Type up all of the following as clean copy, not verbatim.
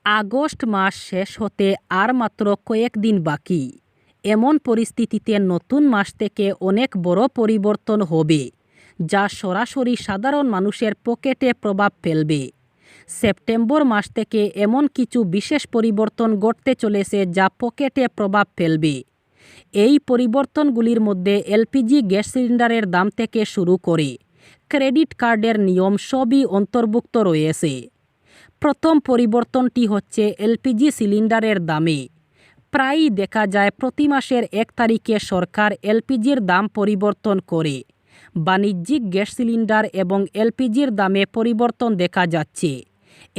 August মাস শেষ হতে আর মাত্র কয়েকদিন বাকি। এমন পরিস্থিতিতে নতুন মাস থেকে অনেক বড় পরিবর্তন হবে, যা সরাসরি সাধারণ মানুষের পকেটে প্রভাব ফেলবে। সেপ্টেম্বর মাস থেকে এমন কিছু বিশেষ পরিবর্তন ঘটতে চলেছে যা পকেটে প্রভাব ফেলবে। এই পরিবর্তনগুলির মধ্যে এলপিজি গ্যাস সিলিন্ডারের দাম থেকে শুরু করে ক্রেডিট কার্ডের নিয়ম সবই অন্তর্ভুক্ত রয়েছে। প্রথম পরিবর্তনটি হচ্ছে এলপিজি সিলিন্ডারের দামে। প্রায়ই দেখা যায় প্রতি মাসের 1 তারিখে সরকার এলপিজির দাম পরিবর্তন করে। বাণিজ্যিক গ্যাস সিলিন্ডার এবং এলপিজির দামে পরিবর্তন দেখা যাচ্ছে।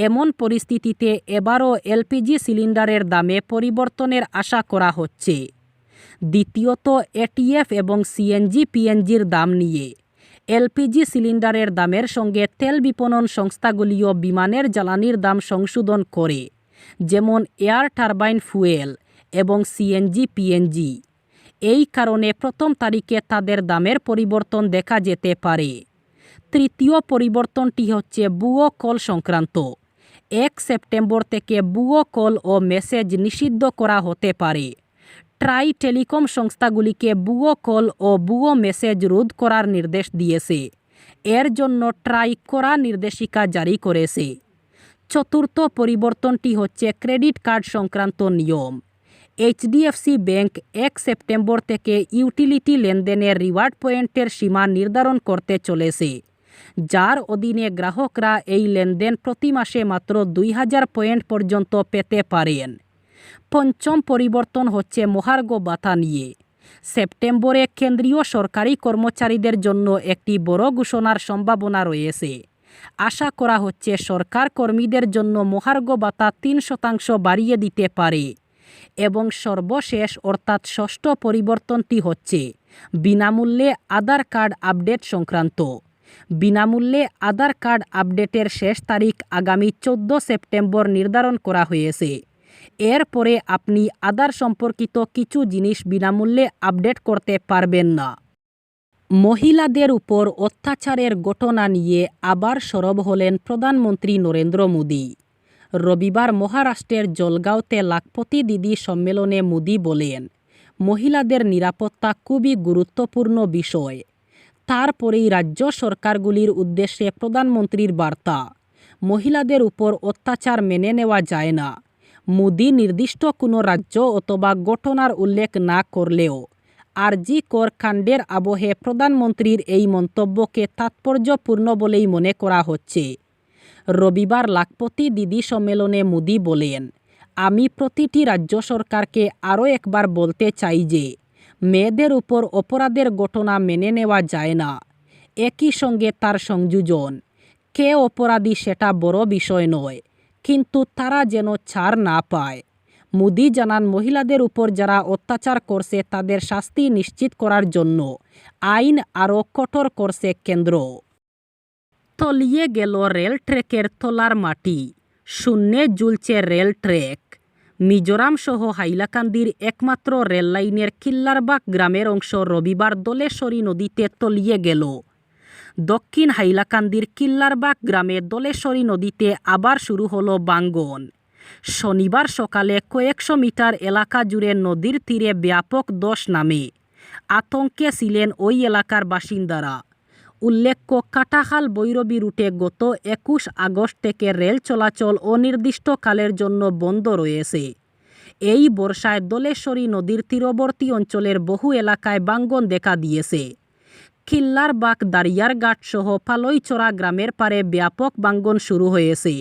এমন পরিস্থিতিতে এবারও এলপিজি সিলিন্ডারের দামে পরিবর্তনের আশা করা হচ্ছে। দ্বিতীয়ত, এটিএফ এবং সিএনজি পিএনজির দাম নিয়ে। এলপিজি সিলিন্ডারের দামের সঙ্গে তেল বিপণন সংস্থাগুলিও বিমানের জ্বালানির দাম সংশোধন করে, যেমন এয়ার টারবাইন ফুয়েল এবং সিএনজি পিএনজি। এই কারণে প্রথম তারিখে তাদের দামের পরিবর্তন দেখা যেতে পারে। তৃতীয় পরিবর্তনটি হচ্ছে ভুয়ো কল সংক্রান্ত। 1 সেপ্টেম্বর থেকে ভুয়ো কল ও মেসেজ নিষিদ্ধ করা হতে পারে। ট্রাই টেলিকম সংস্থাগুলিকে ভুয়ো কল ও ভুয়ো মেসেজ রোধ করার নির্দেশ দিয়েছে। এর জন্য ট্রাই কড়া নির্দেশিকা জারি করেছে। চতুর্থ পরিবর্তনটি হচ্ছে ক্রেডিট কার্ড সংক্রান্ত নিয়ম। এইচডিএফসি ব্যাংক 1 সেপ্টেম্বর থেকে ইউটিলিটি লেনদেনের রিওয়ার্ড পয়েন্টের সীমা নির্ধারণ করতে চলেছে, যার অধীনে গ্রাহকরা এই লেনদেন প্রতি মাসে মাত্র 2000 পয়েন্ট পর্যন্ত পেতে পারেন। পঞ্চম পরিবর্তন হচ্ছে মহার্ঘ ভাতা নিয়ে। সেপ্টেম্বরে কেন্দ্রীয় সরকারি কর্মচারীদের জন্য একটি বড় ঘোষণার সম্ভাবনা রয়েছে। আশা করা হচ্ছে সরকার কর্মীদের জন্য মহার্ঘ ভাতা 3% বাড়িয়ে দিতে পারে। এবং সর্বশেষ অর্থাৎ ষষ্ঠ পরিবর্তনটি হচ্ছে বিনামূল্যে আধার কার্ড আপডেট সংক্রান্ত। বিনামূল্যে আধার কার্ড আপডেটের শেষ তারিখ আগামী 14 সেপ্টেম্বর নির্ধারণ করা হয়েছে। এরপরে আপনি আধার সম্পর্কিত কিছু জিনিস বিনামূল্যে আপডেট করতে পারবেন না। মহিলাদের উপর অত্যাচারের ঘটনা নিয়ে আবার সরব হলেন প্রধানমন্ত্রী নরেন্দ্র মোদী। রবিবার মহারাষ্ট্রের জলগাঁওতে লাখপতি দিদি সম্মেলনে মোদী বলেন, মহিলাদের নিরাপত্তা খুবই গুরুত্বপূর্ণ বিষয়। তারপরেই রাজ্য সরকারগুলির উদ্দেশ্যে প্রধানমন্ত্রীর বার্তা, মহিলাদের উপর অত্যাচার মেনে নেওয়া যায় না। মোদী নির্দিষ্ট কোনো রাজ্য অথবা ঘটনার উল্লেখ না করলেও আরজি কর কাণ্ডের আবহে প্রধানমন্ত্রীর এই মন্তব্যকে তাৎপর্যপূর্ণ বলেই মনে করা হচ্ছে। রবিবার লাখপতি দিদি সম্মেলনে মোদী বলেন, আমি প্রতিটি রাজ্য সরকারকে আরও একবার বলতে চাই যে মেয়েদের উপর অপরাধের ঘটনা মেনে নেওয়া যায় না। একই সঙ্গে তার সংযোজন, কে অপরাধী সেটা বড় বিষয় নয়, কিন্তু তারা যেন ছাড় না পায়। মোদী জানান, মহিলাদের উপর যারা অত্যাচার করছে তাদের শাস্তি নিশ্চিত করার জন্য আইন আরও কঠোর করছে কেন্দ্র। তলিয়ে গেল রেল ট্র্যাকের তলার মাটি, শূন্যে ঝুলছে রেল ট্র্যাক। মিজোরাম সহ হাইলাকান্দির একমাত্র রেল লাইনের কিল্লারবাগ গ্রামের অংশ রবিবার দলেশ্বরী নদীতে তলিয়ে গেল। দক্ষিণ হাইলাকান্দির কিল্লারবাগ গ্রামে দলেশ্বরী নদীতে আবার শুরু হলো ভাঙন। শনিবার সকালে কয়েকশো মিটার এলাকা জুড়ে নদীর তীরে ব্যাপক ধস নামে। আতঙ্কে ছিলেন ওই এলাকার বাসিন্দারা। উল্লেখ্য, কাটাখাল ভৈরবী রুটে গত 21 আগস্ট থেকে রেল চলাচল অনির্দিষ্টকালের জন্য বন্ধ রয়েছে। এই বর্ষায় দলেশ্বরী নদীর তীরবর্তী অঞ্চলের বহু এলাকায় ভাঙন দেখা দিয়েছে। কিল্লারবাগ, দারিয়ারঘাট সহ পালইচড়া গ্রামের পারে ব্যাপক ভাঙন শুরু হয়েছে।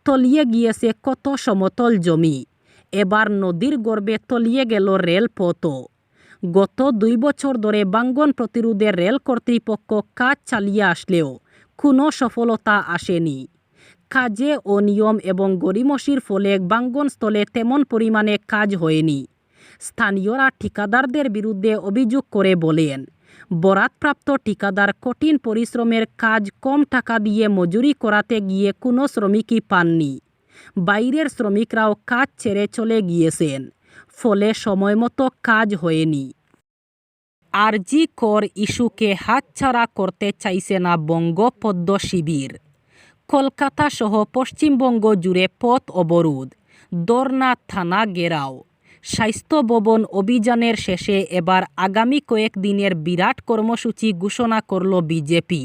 তলিয়ে গিয়েছে কত সমতল জমি। এবার নদীর গর্ভে তলিয়ে গেল রেলপথও। গত 2 বছর ধরে ভাঙন প্রতিরোধে রেল কর্তৃপক্ষ কাজ চালিয়ে আসলেও কোনো সফলতা আসেনি। কাজে অনিয়ম এবং গড়িমসির ফলে ভাঙনস্থলে তেমন পরিমাণে কাজ হয়নি। স্থানীয়রা ঠিকাদারদের বিরুদ্ধে অভিযোগ করে বলেন, বরাতপ্রাপ্ত ঠিকাদার কঠিন পরিশ্রমের কাজ কম টাকা দিয়ে মজুরি করাতে গিয়ে কোনো শ্রমিকই পাননি। বাইরের শ্রমিকরাও কাজ ছেড়ে চলে গিয়েছেন, ফলে সময়মতো কাজ হয়নি। আরজি কর ইস্যুকে হাতছাড়া করতে চাইছে না বঙ্গ পদ্ম শিবির। কলকাতা সহ পশ্চিমবঙ্গ জুড়ে পথ অবরোধ, দর্না থানা ঘেরাও। স্বাস্থ্য ভবন অভিযানের শেষে এবার আগামী কয়েকদিনের বিরাট কর্মসূচি ঘোষণা করল বিজেপি।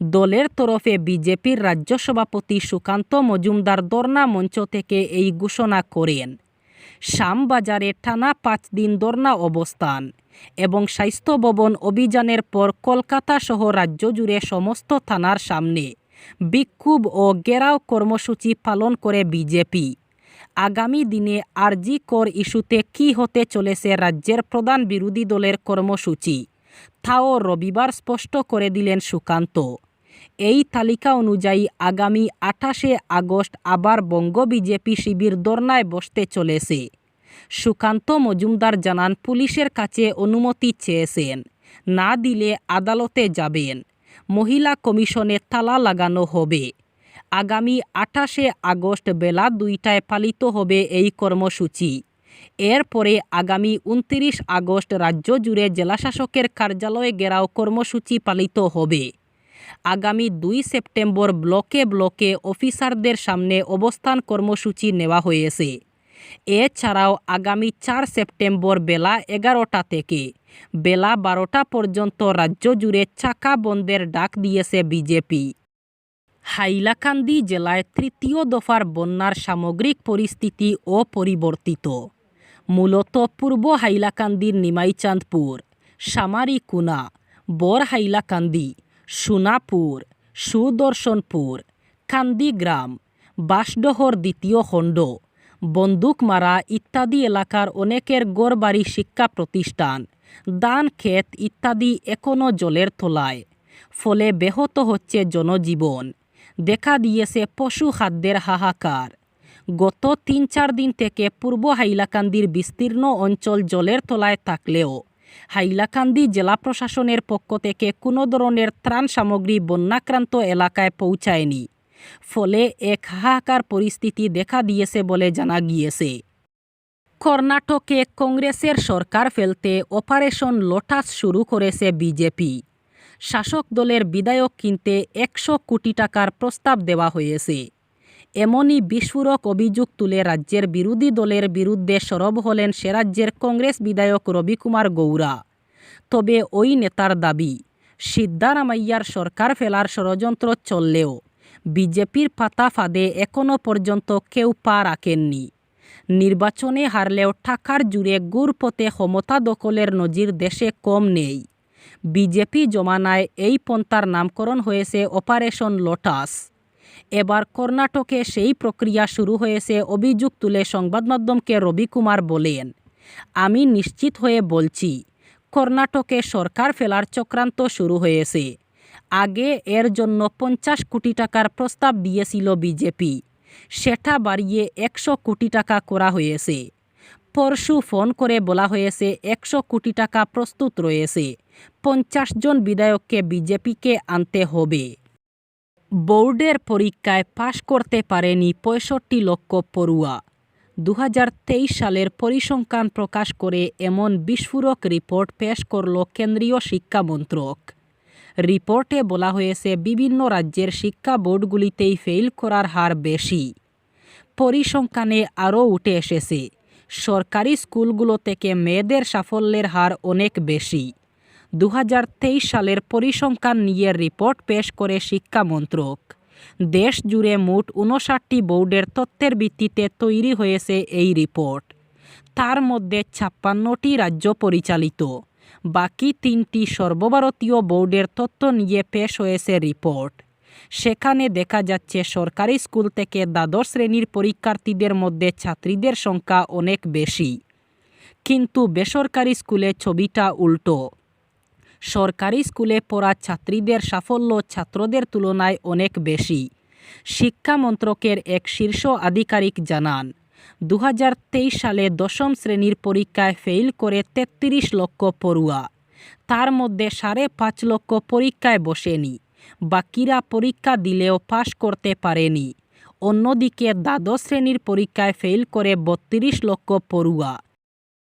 দলের তরফে বিজেপির রাজ্য সভাপতি সুকান্ত মজুমদার ধর্না মঞ্চ থেকে এই ঘোষণা করেন। শ্যামবাজারে টানা 5 দিন ধর্না অবস্থান এবং স্বাস্থ্য ভবন অভিযানের পর কলকাতা সহ রাজ্য জুড়ে সমস্ত থানার সামনে বিক্ষোভ ও ঘেরাও কর্মসূচি পালন করে বিজেপি। আগামী দিনে আরজি কর ইস্যুতে কী হতে চলেছে রাজ্যের প্রধান বিরোধী দলের কর্মসূচি, তাও রবিবার স্পষ্ট করে দিলেন সুকান্ত। এই তালিকা অনুযায়ী আগামী 28শে আগস্ট আবার বঙ্গ বিজেপি শিবির ধর্নায় বসতে চলেছে। সুকান্ত মজুমদার জানান, পুলিশের কাছে অনুমতি চেয়েছেন, না দিলে আদালতে যাবেন। মহিলা কমিশনে তালা লাগানো হবে। আগামী 28শে আগস্ট বেলা 2টায় পালিত হবে এই কর্মসূচি। এরপরে আগামী 29 আগস্ট রাজ্য জুড়ে জেলাশাসকের কার্যালয়ে ঘেরাও কর্মসূচি পালিত হবে। আগামী 2 সেপ্টেম্বর ব্লকে ব্লকে অফিসারদের সামনে অবস্থান কর্মসূচি নেওয়া হয়েছে। এছাড়াও আগামী 4 সেপ্টেম্বর বেলা 11টা থেকে বেলা 12টা পর্যন্ত রাজ্য জুড়ে চাকা বন্ধের ডাক দিয়েছে বিজেপি। হাইলাকান্দি জেলায় তৃতীয় দফার বন্যার সামগ্রিক পরিস্থিতি অপরিবর্তিত। মূলত পূর্ব হাইলাকান্দির নিমাইচাঁদপুর, সামারিকুনা, বর হাইলাকান্দি, সোনাপুর, সুদর্শনপুর, কান্দিগ্রাম, বাঁশডোহর দ্বিতীয় খণ্ড, বন্দুকমারা ইত্যাদি এলাকার অনেকের গড়বাড়ি, শিক্ষা প্রতিষ্ঠান, ধান ক্ষেত ইত্যাদি এখনও জলের তলায়। ফলে ব্যাহত হচ্ছে জনজীবন। দেখা দিয়েছে পশু খাদ্যের হাহাকার। গত 3-4 দিন থেকে পূর্ব হাইলাকান্দির বিস্তীর্ণ অঞ্চল জলের তলায় থাকলেও হাইলাকান্দি জেলা প্রশাসনের পক্ষ থেকে কোনো ধরনের ত্রাণ সামগ্রী বন্যাক্রান্ত এলাকায় পৌঁছায়নি। ফলে এক হাহাকার পরিস্থিতি দেখা দিয়েছে বলে জানা গিয়েছে। কর্ণাটকে কংগ্রেসের সরকার ফেলতে অপারেশন লোটাস শুরু করেছে বিজেপি। শাসক দলের বিধায়ক কিনতে 100 কোটি টাকার প্রস্তাব দেওয়া হয়েছে। এমনই বিস্ফোরক অভিযোগ তুলে রাজ্যের বিরোধী দলের বিরুদ্ধে সরব হলেন সে রাজ্যের কংগ্রেস বিধায়ক রবিকুমার গৌড়া। তবে ওই নেতার দাবি, সিদ্ধারামাইয়ার সরকার ফেলার ষড়যন্ত্র চললেও বিজেপির পাতা ফাঁদে এখনও পর্যন্ত কেউ পা রাখেননি। নির্বাচনে হারলেও টাকার জুড়ে ঘুরপথে ক্ষমতা দখলের নজির দেশে কম নেই। বিজেপি জমানায় এই পন্থার নামকরণ হয়েছে অপারেশন লোটাস। এবার কর্ণাটকে সেই প্রক্রিয়া শুরু হয়েছে অভিযোগ তুলে সংবাদমাধ্যমকে রবিকুমার বলেন, আমি নিশ্চিত হয়ে বলছি, কর্ণাটকে সরকার ফেলার চক্রান্ত শুরু হয়েছে। আগে এর জন্য 50 কোটি টাকার প্রস্তাব দিয়েছিল বিজেপি, সেটা বাড়িয়ে 100 কোটি টাকা করা হয়েছে। পরশু ফোন করে বলা হয়েছে 100 কোটি টাকা প্রস্তুত রয়েছে, 50 জন বিধায়ককে বিজেপিকে আনতে হবে। বোর্ডের পরীক্ষায় পাশ করতে পারেনি 65 লক্ষ পড়ুয়া। 2023 সালের পরিসংখ্যান প্রকাশ করে এমন বিস্ফোরক রিপোর্ট পেশ করল কেন্দ্রীয় শিক্ষা মন্ত্রক। রিপোর্টে বলা হয়েছে বিভিন্ন রাজ্যের শিক্ষা বোর্ডগুলিতেই ফেল করার হার বেশি। পরিসংখ্যানে আরও উঠে এসেছে, সরকারি স্কুলগুলো থেকে মেয়েদের সাফল্যের হার অনেক বেশি। 2023 সালের পরিসংখ্যান নিয়ে রিপোর্ট পেশ করে শিক্ষা মন্ত্রক। দেশ জুড়ে মোট 59টি বোর্ডের তথ্যের ভিত্তিতে তৈরি হয়েছে এই রিপোর্ট। তার মধ্যে 56টি রাজ্য পরিচালিত, বাকি 3টি সর্বভারতীয় বোর্ডের তথ্য নিয়ে পেশ হয়েছে রিপোর্ট। সেখানে দেখা যাচ্ছে সরকারি স্কুল থেকে দ্বাদশ শ্রেণীর পরীক্ষার্থীদের মধ্যে ছাত্রীদের সংখ্যা অনেক বেশি, কিন্তু বেসরকারি স্কুলে ছবিটা উল্টো। সরকারি স্কুলে পড়া ছাত্রীদের সাফল্য ছাত্রদের তুলনায় অনেক বেশি। শিক্ষা মন্ত্রকের এক শীর্ষ আধিকারিক জানান, 2023 সালে দশম শ্রেণীর পরীক্ষায় ফেল করে 33 লক্ষ পড়ুয়া। তার মধ্যে 5.5 লক্ষ পরীক্ষায় বসেনি, বাকিরা পরীক্ষা দিলেও পাশ করতে পারেনি। অন্যদিকে দ্বাদশ শ্রেণীর পরীক্ষায় ফেল করে 32 লক্ষ পড়ুয়া।